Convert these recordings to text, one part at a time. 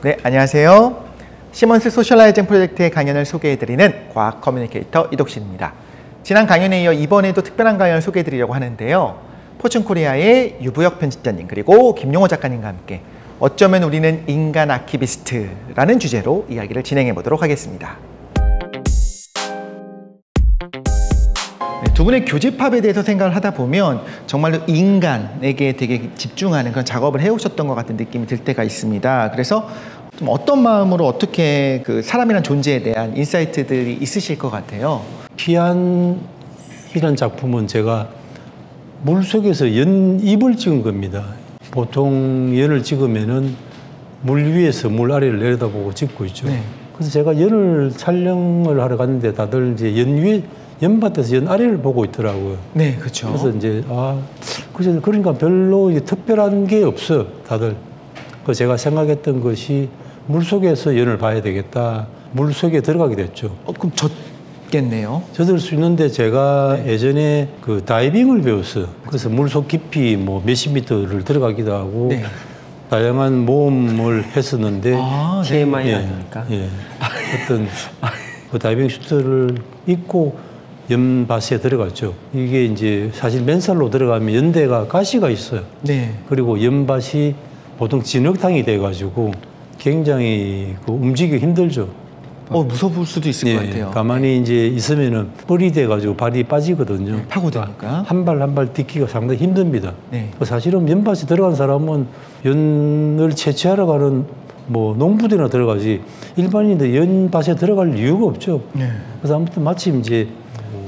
네, 안녕하세요. 시먼스 소셜라이징 프로젝트의 강연을 소개해드리는 과학 커뮤니케이터 이덕신입니다. 지난 강연에 이어 이번에도 특별한 강연을 소개해드리려고 하는데요. 포춘코리아의 유부혁 편집자님 그리고 김용호 작가님과 함께 어쩌면 우리는 인간 아키비스트라는 주제로 이야기를 진행해 보도록 하겠습니다. 두 분의 교집합에 대해서 생각을 하다 보면 정말로 인간에게 되게 집중하는 그런 작업을 해오셨던 것 같은 느낌이 들 때가 있습니다. 그래서 좀 어떤 마음으로 어떻게 그 사람이란 존재에 대한 인사이트들이 있으실 것 같아요? 피안이라는 작품은 제가 물속에서 연입을 찍은 겁니다. 보통 연을 찍으면은 물 위에서 물 아래를 내려다보고 찍고 있죠. 네. 그래서 제가 연을 촬영을 하러 갔는데 다들 이제 연 위에 연밭에서 연 아래를 보고 있더라고요. 네, 그렇죠. 그래서 이제 그러니까 별로 이제 특별한 게 없어요, 다들. 그 제가 생각했던 것이 물 속에서 연을 봐야 되겠다. 물 속에 들어가게 됐죠. 그럼 젖겠네요. 젖을 수 있는데 제가 예전에 그 다이빙을 배웠어요. 그래서 물속 깊이 뭐 몇십 미터를 들어가기도 하고 다양한 모험을 했었는데 TMI 아닙니까? 어떤 그 다이빙 슈트를 입고 연밭에 들어갔죠. 이게 이제 사실 맨살로 들어가면 연대가 가시가 있어요. 네. 그리고 연밭이 보통 진흙탕이 돼가지고 굉장히 움직이기 힘들죠. 무서울 수도 있을 것 같아요. 가만히 이제 있으면은 뿔이 돼가지고 발이 빠지거든요. 파고드니까. 한 발 한 발 딛기가 상당히 힘듭니다. 사실은 연밭에 들어간 사람은 연을 채취하러 가는 뭐 농부들이나 들어가지 일반인들 연밭에 들어갈 이유가 없죠. 그래서 아무튼 마침 이제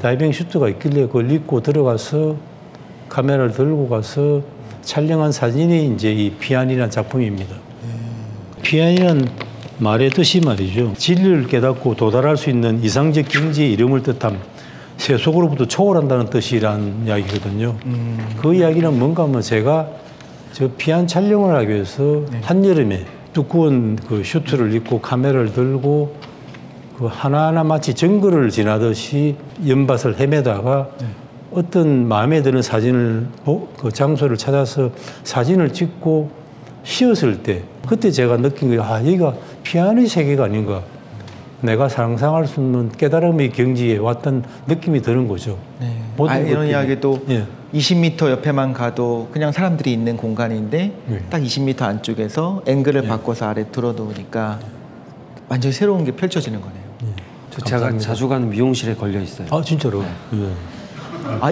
다이빙 슈트가 있길래 그걸 입고 들어가서 카메라를 들고 가서 촬영한 사진이 이제 이 피안이라는 작품입니다. 피안이라는 말의 뜻이 말이죠. 진리를 깨닫고 도달할 수 있는 이상적 경지의 이름을 뜻함. 세속으로부터 초월한다는 뜻이라는 이야기거든요. 그 이야기는 뭔가 하면 제가 저 피안 촬영을 하기 위해서 한여름에 두꺼운 그 슈트를 입고 카메라를 들고 그 하나하나 마치 정글을 지나듯이 연밭을 헤매다가 어떤 마음에 드는 사진을 그 장소를 찾아서 사진을 찍고 쉬었을 때 그때 제가 느낀 거예요. 여기가 피안의 세계가 아닌가. 내가 상상할 수 없는 깨달음의 경지에 왔던 느낌이 드는 거죠. 이런 이야기도 20m 옆에만 가도 그냥 사람들이 있는 공간인데 딱 20m 안쪽에서 앵글을 바꿔서 아래 들어놓으니까 완전히 새로운 게 펼쳐지는 거네요. 제가 자주 가는 미용실에 걸려 있어요. 진짜로?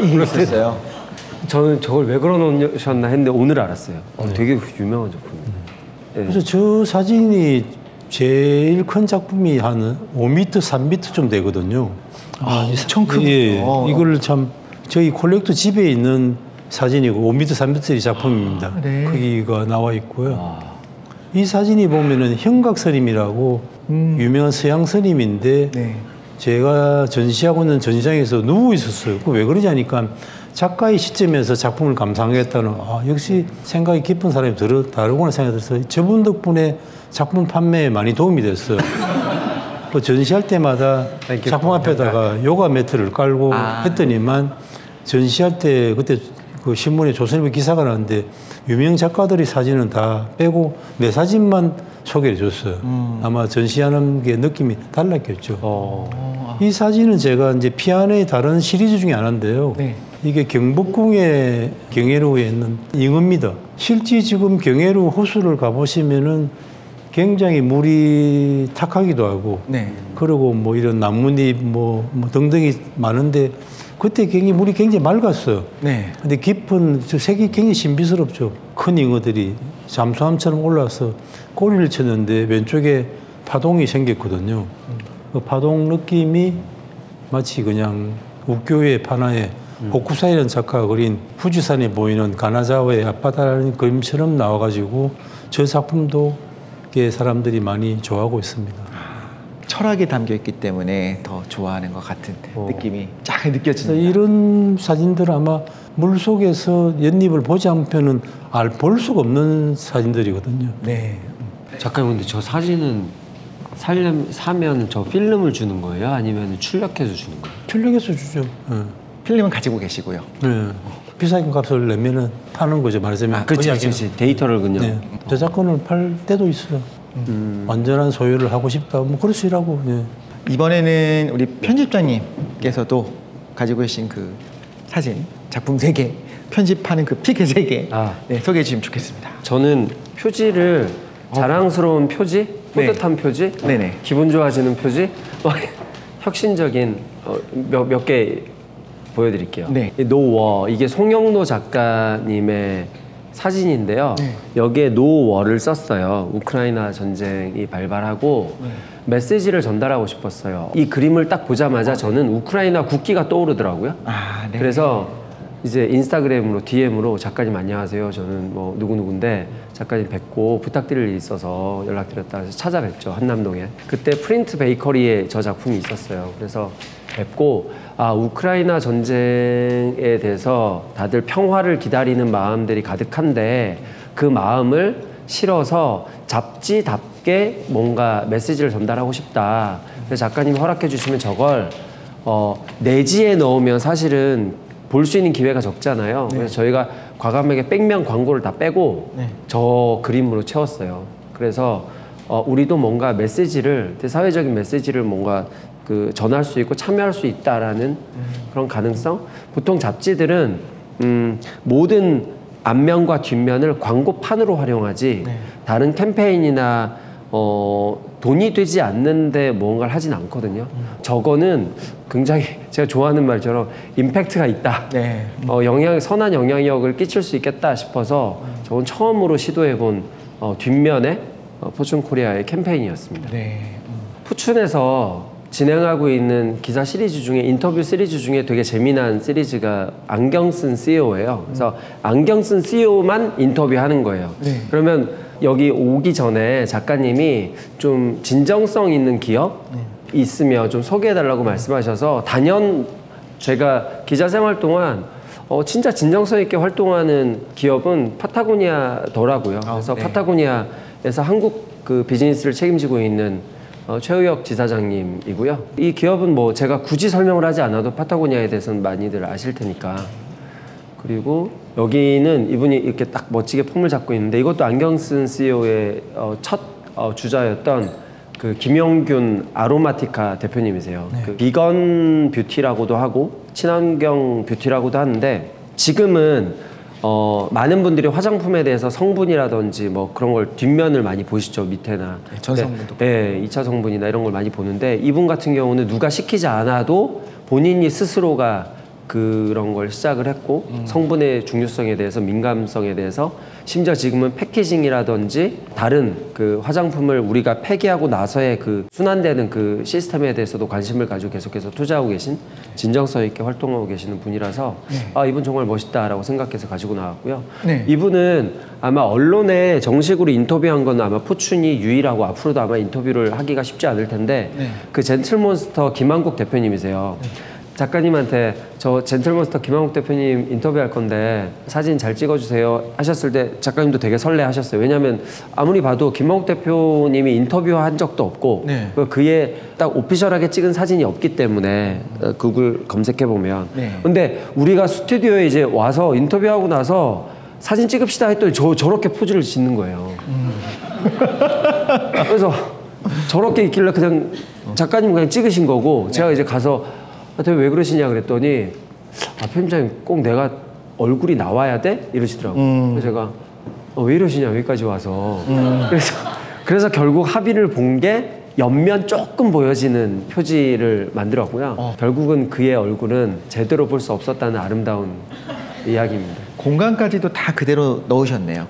이게 있었어요? 저는 저걸 왜 걸어놓으셨나 했는데 오늘 알았어요. 되게 유명한 작품이에요. 그래서 저 사진이 제일 큰 작품이 한 5m, 3m쯤 되거든요. 엄청 크군요. 이걸 참 저희 콜렉터 집에 있는 사진이고 5m, 3m짜리 작품입니다. 크기가 나와 있고요. 이 사진이 보면은 형각스님이라고 유명한 서양 스님인데 제가 전시하고 있는 전시장에서 누워 있었어요. 왜 그러지 하니까 작가의 시점에서 작품을 감상하겠다는 역시 생각이 깊은 사람이 다르구나 생각이 들어서 저분 덕분에 작품 판매에 많이 도움이 됐어요. 그 전시할 때마다 작품 앞에다가 요가 매트를 깔고 했더니만 전시할 때 그때 그 신문에 조선일보 기사가 나왔는데 유명 작가들이 사진은 다 빼고 내 사진만 소개해 줬어요. 아마 전시하는 게 느낌이 달랐겠죠. 이 사진은 제가 이제 피안의 다른 시리즈 중에 하나인데요. 이게 경복궁의 경회로에 있는 잉어입니다. 실제 지금 경회로 호수를 가보시면은 굉장히 물이 탁하기도 하고, 그리고 뭐 이런 나뭇잎 뭐 등등이 많은데 그때 물이 굉장히 맑았어요. 근데 깊은 색이 굉장히 신비스럽죠. 큰 잉어들이 잠수함처럼 올라와서 꼬리를 쳤는데 왼쪽에 파동이 생겼거든요. 그 파동 느낌이 마치 그냥 우교의 판화에 호쿠사이라는 작가가 그린 후지산에 보이는 가나자와의 앞바다라는 그림처럼 나와가지고 저 작품도 사람들이 많이 좋아하고 있습니다. 철학이 담겨있기 때문에 더 좋아하는 것 같은 느낌이 쫙 느껴집니다. 이런 사진들은 아마 물속에서 연잎을 보지 않으면 볼 수가 없는 사진들이거든요. 작가님, 근데 저 사진은 사면 저 필름을 주는 거예요? 아니면 출력해서 주는 거예요? 출력해서 주죠. 필름은 가지고 계시고요. 비싼 값을 내면은 파는 거죠, 말하자면. 그렇지. 데이터를 그냥. 저작권을 팔 때도 있어요. 완전한 소유를 하고 싶다. 뭐 그럴 수 있라고. 예. 이번에는 우리 편집장님께서도 가지고 계신 그 사진 작품 3개 편집하는 그 피켓 3개 네, 소개해 주시면 좋겠습니다. 저는 표지를 자랑스러운 표지, 뿌듯한 표지, 네네. 기분 좋아지는 표지, 혁신적인 몇 개 보여드릴게요. 네. 노워, 이게 송영노 작가님의 사진인데요. 네. 여기에 노워를 썼어요. 우크라이나 전쟁이 발발하고 메시지를 전달하고 싶었어요. 이 그림을 딱 보자마자 저는 우크라이나 국기가 떠오르더라고요. 네. 그래서 이제 인스타그램으로 DM으로 작가님 안녕하세요. 저는 뭐 누구누구인데 작가님 뵙고 부탁드릴 일이 있어서 연락드렸다 해서 찾아뵙죠. 한남동에. 그때 프린트 베이커리에 저 작품이 있었어요. 그래서 뵙고 우크라이나 전쟁에 대해서 다들 평화를 기다리는 마음들이 가득한데 그 마음을 실어서 잡지답게 뭔가 메시지를 전달하고 싶다. 그래서 작가님이 허락해 주시면 저걸 내지에 넣으면 사실은 볼 수 있는 기회가 적잖아요. 그래서 저희가 과감하게 백면 광고를 다 빼고 저 그림으로 채웠어요. 그래서 우리도 뭔가 메시지를, 사회적인 메시지를 뭔가 전할 수 있고 참여할 수 있다라는 그런 가능성? 보통 잡지들은 모든 앞면과 뒷면을 광고판으로 활용하지 다른 캠페인이나 돈이 되지 않는데 뭔가를 하진 않거든요. 저거는 굉장히 제가 좋아하는 말처럼 임팩트가 있다. 선한 영향력을 끼칠 수 있겠다 싶어서 저건 처음으로 시도해본 뒷면의 포춘 코리아의 캠페인이었습니다. 포춘에서 진행하고 있는 기사 시리즈 중에 인터뷰 시리즈 중에 되게 재미난 시리즈가 안경 쓴 CEO예요. 그래서 안경 쓴 CEO만 인터뷰하는 거예요. 그러면 여기 오기 전에 작가님이 좀 진정성 있는 기업 있으면 좀 소개해달라고 말씀하셔서 단연 제가 기자 생활 동안 진짜 진정성 있게 활동하는 기업은 파타고니아더라고요. 그래서 파타고니아에서 한국 그 비즈니스를 책임지고 있는 최우혁 지사장님이고요. 이 기업은 뭐 제가 굳이 설명을 하지 않아도 파타고니아에 대해서는 많이들 아실 테니까. 그리고 여기는 이분이 이렇게 딱 멋지게 폼을 잡고 있는데 이것도 안경 쓴 CEO의 첫 주자였던 그 김영균 아로마티카 대표님이세요. 그 비건 뷰티라고도 하고 친환경 뷰티라고도 하는데 지금은 많은 분들이 화장품에 대해서 성분이라든지 뭐 그런 걸 뒷면을 많이 보시죠. 밑에나 전성분도 네, 2차 성분이나 이런 걸 많이 보는데 이분 같은 경우는 누가 시키지 않아도 본인이 스스로가 그런 걸 시작을 했고 성분의 중요성에 대해서 민감성에 대해서 심지어 지금은 패키징이라든지 다른 그 화장품을 우리가 폐기하고 나서의 그 순환되는 그 시스템에 대해서도 관심을 가지고 계속해서 투자하고 계신 진정성 있게 활동하고 계시는 분이라서 이분 정말 멋있다라고 생각해서 가지고 나왔고요. 이분은 아마 언론에 정식으로 인터뷰한 건 아마 포춘이 유일하고 앞으로도 아마 인터뷰를 하기가 쉽지 않을 텐데 그 젠틀몬스터 김한국 대표님이세요. 작가님한테 저 젠틀몬스터 김한국 대표님 인터뷰할 건데 사진 잘 찍어주세요 하셨을 때 작가님도 되게 설레하셨어요. 왜냐하면 아무리 봐도 김한국 대표님이 인터뷰한 적도 없고 그의 딱 오피셜하게 찍은 사진이 없기 때문에 구글 검색해보면 근데 우리가 스튜디오에 이제 와서 인터뷰하고 나서 사진 찍읍시다 했더니 저렇게 포즈를 짓는 거예요. 그래서 저렇게 있길래 그냥 작가님 그냥 찍으신 거고 제가 이제 가서 왜 그러시냐 그랬더니 편집장님 꼭 내가 얼굴이 나와야 돼? 이러시더라고요. 그래서 제가 왜 이러시냐 여기까지 와서 그래서 결국 합의를 본 게 옆면 조금 보여지는 표지를 만들었고요. 결국은 그의 얼굴은 제대로 볼 수 없었다는 아름다운 이야기입니다. 공간까지도 다 그대로 넣으셨네요.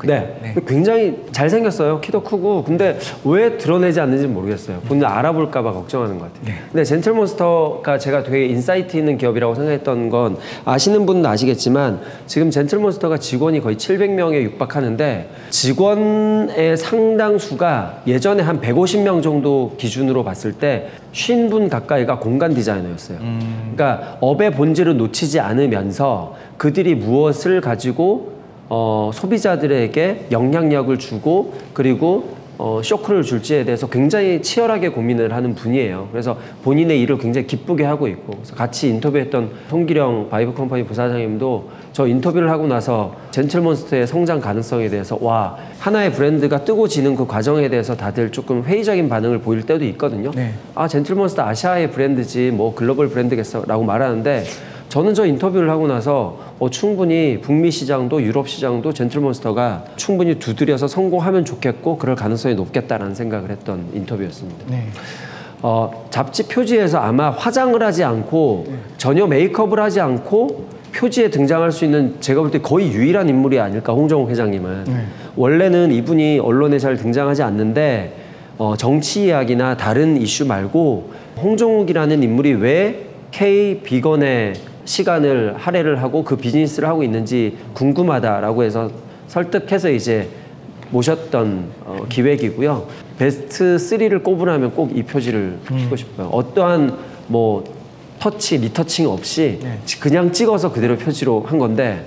굉장히 잘생겼어요. 키도 크고. 근데 왜 드러내지 않는지 모르겠어요. 본인 알아볼까 봐 걱정하는 것 같아요. 근데 젠틀몬스터가 제가 되게 인사이트 있는 기업이라고 생각했던 건 아시는 분은 아시겠지만 지금 젠틀몬스터가 직원이 거의 700명에 육박하는데 직원의 상당수가 예전에 한 150명 정도 기준으로 봤을 때 50분 가까이가 공간 디자이너였어요. 그러니까 업의 본질을 놓치지 않으면서 그들이 무엇을 가지고 소비자들에게 영향력을 주고 그리고 쇼크를 줄지에 대해서 굉장히 치열하게 고민을 하는 분이에요. 그래서 본인의 일을 굉장히 기쁘게 하고 있고, 그래서 같이 인터뷰했던 송기령 바이브 컴퍼니 부사장님도 저 인터뷰를 하고 나서 젠틀몬스터의 성장 가능성에 대해서 와, 하나의 브랜드가 뜨고 지는 그 과정에 대해서 다들 조금 회의적인 반응을 보일 때도 있거든요. 네. 아, 젠틀몬스터 아시아의 브랜드지 뭐 글로벌 브랜드겠어 라고 말하는데, 저는 저 인터뷰를 하고 나서 충분히 북미 시장도 유럽 시장도 젠틀몬스터가 충분히 두드려서 성공하면 좋겠고 그럴 가능성이 높겠다라는 생각을 했던 인터뷰였습니다. 네. 잡지 표지에서 아마 화장을 하지 않고 전혀 메이크업을 하지 않고 표지에 등장할 수 있는, 제가 볼 때 거의 유일한 인물이 아닐까, 홍정욱 회장님은. 원래는 이분이 언론에 잘 등장하지 않는데 정치 이야기나 다른 이슈 말고 홍정욱이라는 인물이 왜 K 비건에 시간을 할애를 하고 그 비즈니스를 하고 있는지 궁금하다라고 해서 설득해서 이제 모셨던 기획이고요. 베스트 3를 꼽으라면 꼭 이 표지를 피고 싶어요. 어떠한 뭐 터치, 리터칭 없이 그냥 찍어서 그대로 표지로 한 건데,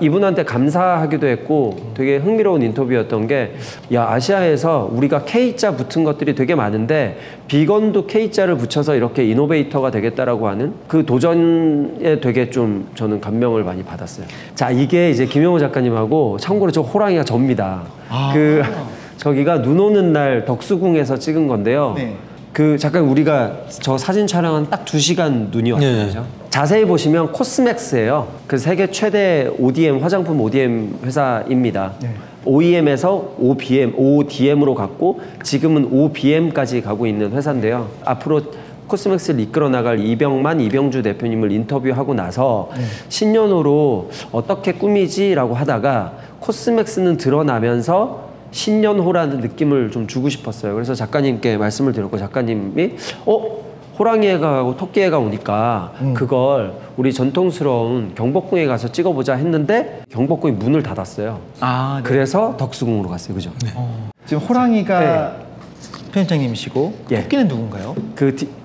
이분한테 감사하기도 했고 되게 흥미로운 인터뷰였던 게, 야, 아시아에서 우리가 K자 붙은 것들이 되게 많은데 비건도 K자를 붙여서 이렇게 이노베이터가 되겠다라고 하는 그 도전에 되게 좀 저는 감명을 많이 받았어요. 자, 이게 이제 김영호 작가님하고, 참고로 저 호랑이가 접니다. 저기가 눈 오는 날 덕수궁에서 찍은 건데요. 네. 그 잠깐 우리가 저 사진 촬영한 딱 2시간 눈이 왔거든요. 네. 자세히 보시면 코스맥스예요. 그 세계 최대 ODM, 화장품 ODM 회사입니다. 네. OEM에서 ODM으로 갔고 지금은 OBM까지 가고 있는 회사인데요. 앞으로 코스맥스를 이끌어 나갈 이병주 대표님을 인터뷰하고 나서 신년호로 어떻게 꾸미지라고 하다가 코스맥스는 드러나면서 신년호라는 느낌을 좀 주고 싶었어요. 그래서 작가님께 말씀을 드렸고, 작가님이 호랑이애가 하고 토끼애가 오니까 그걸 우리 전통스러운 경복궁에 가서 찍어보자 했는데 경복궁이 문을 닫았어요. 아, 네. 그래서 덕수궁으로 갔어요. 그죠? 네. 지금 호랑이가 편집장님이시고 토끼는 누군가요?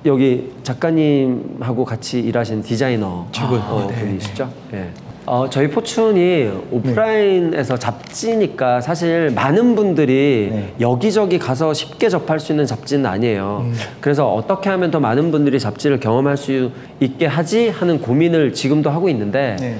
여기 작가님하고 같이 일하신 디자이너 분이시죠? 네. 저희 포춘이 오프라인에서 잡지니까 사실 많은 분들이 여기저기 가서 쉽게 접할 수 있는 잡지는 아니에요. 그래서 어떻게 하면 더 많은 분들이 잡지를 경험할 수 있게 하지 하는 고민을 지금도 하고 있는데,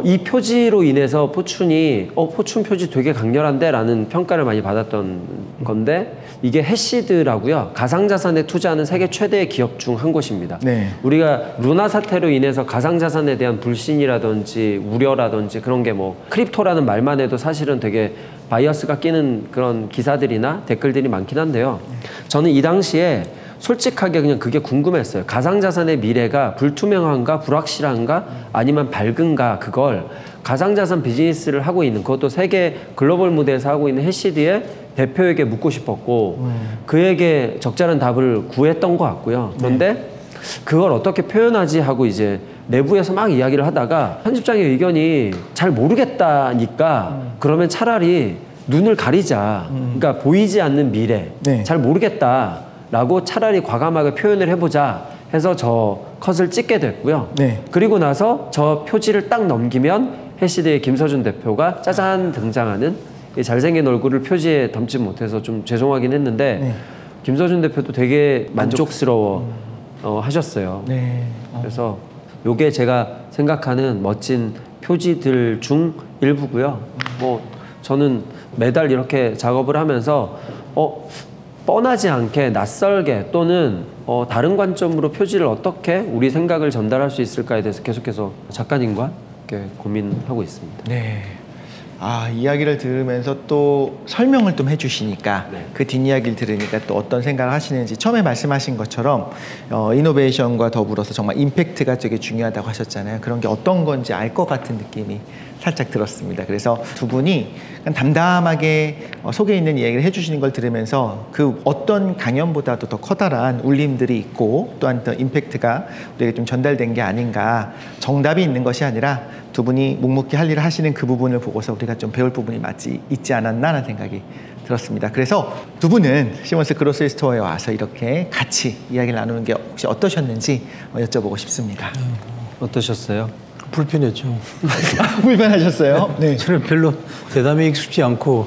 이 표지로 인해서 포춘이 포춘 표지 되게 강렬한데 라는 평가를 많이 받았던 건데, 이게 해시드라고요. 가상자산에 투자하는 세계 최대의 기업 중 한 곳입니다. 네. 우리가 루나 사태로 인해서 가상자산에 대한 불신이라든지 우려라든지 그런 게 뭐 크립토라는 말만 해도 사실은 되게 바이어스가 끼는 그런 기사들이나 댓글들이 많긴 한데요. 저는 이 당시에 솔직하게 그냥 그게 궁금했어요. 가상자산의 미래가 불투명한가, 불확실한가, 아니면 밝은가, 그걸 가상자산 비즈니스를 하고 있는, 그것도 세계 글로벌 무대에서 하고 있는 해시드의 대표에게 묻고 싶었고 그에게 적절한 답을 구했던 것 같고요. 그런데 그걸 어떻게 표현하지 하고 이제 내부에서 막 이야기를 하다가 편집장의 의견이 잘 모르겠다니까 그러면 차라리 눈을 가리자. 그러니까 보이지 않는 미래, 잘 모르겠다 라고 차라리 과감하게 표현을 해보자 해서 저 컷을 찍게 됐고요. 그리고 나서 저 표지를 딱 넘기면 해시드의 김서준 대표가 짜잔 등장하는, 이 잘생긴 얼굴을 표지에 담지 못해서 좀 죄송하긴 했는데 김서준 대표도 되게 만족스러워 하셨어요. 그래서 요게 제가 생각하는 멋진 표지들 중 일부고요. 뭐 저는 매달 이렇게 작업을 하면서 뻔하지 않게 낯설게 또는 다른 관점으로 표지를 어떻게 우리 생각을 전달할 수 있을까에 대해서 계속해서 작가님과 이렇게 고민하고 있습니다. 네. 이야기를 들으면서 또 설명을 좀 해주시니까 그 뒷이야기를 들으니까 또 어떤 생각을 하시는지, 처음에 말씀하신 것처럼 이노베이션과 더불어서 정말 임팩트가 되게 중요하다고 하셨잖아요. 그런 게 어떤 건지 알 것 같은 느낌이 살짝 들었습니다. 그래서 두 분이 담담하게 속에 있는 이야기를 해주시는 걸 들으면서 그 어떤 강연보다도 더 커다란 울림들이 있고 또한 더 임팩트가 우리에게 좀 전달된 게 아닌가, 정답이 있는 것이 아니라 두 분이 묵묵히 할 일을 하시는 그 부분을 보고서 우리가 좀 배울 부분이 있지 않았나 하는 생각이 들었습니다. 그래서 두 분은 시몬스 그로서리 스토어에 와서 이렇게 같이 이야기를 나누는 게 혹시 어떠셨는지 여쭤보고 싶습니다. 어떠셨어요? 불편했죠. 불편하셨어요? 네. 저는 별로 대담에 익숙지 않고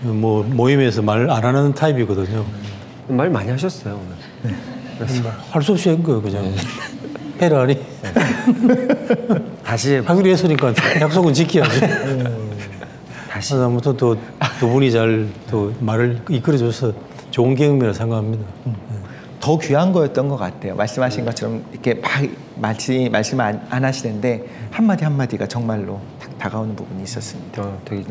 뭐 모임에서 말 안 하는 타입이거든요. 말 많이 하셨어요 오늘. 그래서 할 수 없이 한 거예요, 그냥. 해라 하니. 다시 하기로 했으니까 약속은 지켜야지. 다시. 아무튼 또 두 분이 잘 또 말을 이끌어줘서 좋은 경험이라 생각합니다. 더 귀한 거였던 것 같아요. 말씀하신 것처럼 이렇게 막 말씀 안 하시는데 한마디 한마디가 정말로 딱 다가오는 부분이 있었습니다. 되게.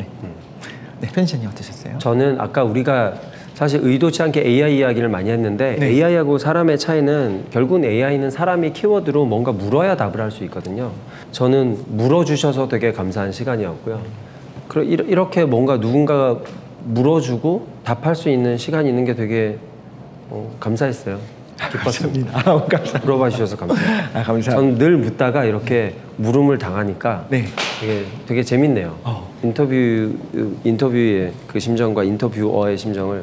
네, 편집장님 어떠셨어요? 저는 아까 우리가 사실 의도치 않게 AI 이야기를 많이 했는데 네. AI하고 사람의 차이는 결국은 AI는 사람이 키워드로 뭔가 물어야 답을 할 수 있거든요. 저는 물어주셔서 되게 감사한 시간이었고요. 이렇게 뭔가 누군가가 물어주고 답할 수 있는 시간이 있는 게 되게 감사했어요. 기뻤습니다. 감사합니다. 물어봐 주셔서 감사해요. 감사합니다. 저는 늘 묻다가 이렇게 물음을 당하니까 네. 되게 재밌네요. 인터뷰의 그 심정과 인터뷰어의 심정을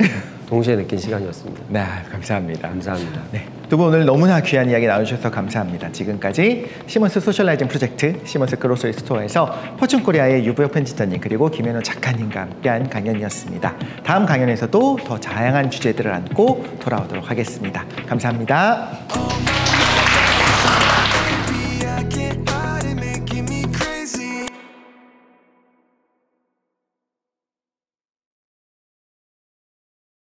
동시에 느낀 시간이었습니다. 네, 감사합니다. 감사합니다. 네, 두 분 오늘 너무나 귀한 이야기 나눠주셔서 감사합니다. 지금까지 시몬스 소셜라이징 프로젝트 시몬스 그로서리 스토어에서 포춘코리아의 유부혁 편집자님 그리고 김현우 작가님과 함께한 강연이었습니다. 다음 강연에서도 더 다양한 주제들을 안고 돌아오도록 하겠습니다. 감사합니다.